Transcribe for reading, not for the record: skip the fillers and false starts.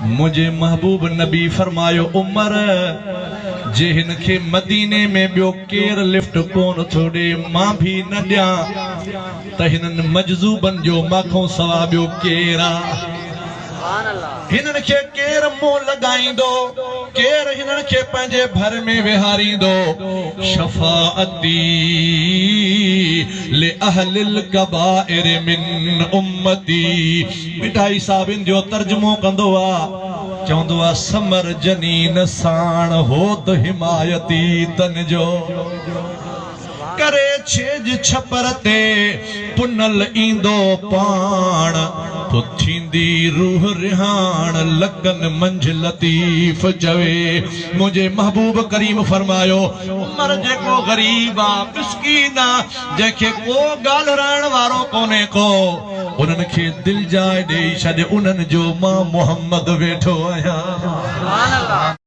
मुझे महबूब नबी फरमायो उमर जे हिन खे मदीने में बियो केर लिफ्ट कोन छोड़े मां भी न ॾियां त हिननि मजज़ूबन जो माखों सवा बियो केर आ। हिननि खे केर मुंहुं लगाईंदो, केर हिननि खे पंहिंजे भर में विहारींदो। शफाअती ले अहलिल कबाइर मिन उम्मती। मिठाई साहिबिन जो तर्जुमो कंदो आ, चवंदो आ समर जनीन साण होत हिमायती तन जो करे छेज छपर ते पुनल ईंदो पाण पुथींदी रूह रिहान लगन मंझ लतीफ चवे। मुझे महबूब करीम फरमायो उमर जेको गरीब आ मिस्कीन आ जंहिंखे को ॻाल्हाइण वारो कोन्हे को उन्हनि खे दिल जाए ॾेई छॾ उन्हनि जो मां मोहम्मद वेठो आहियां।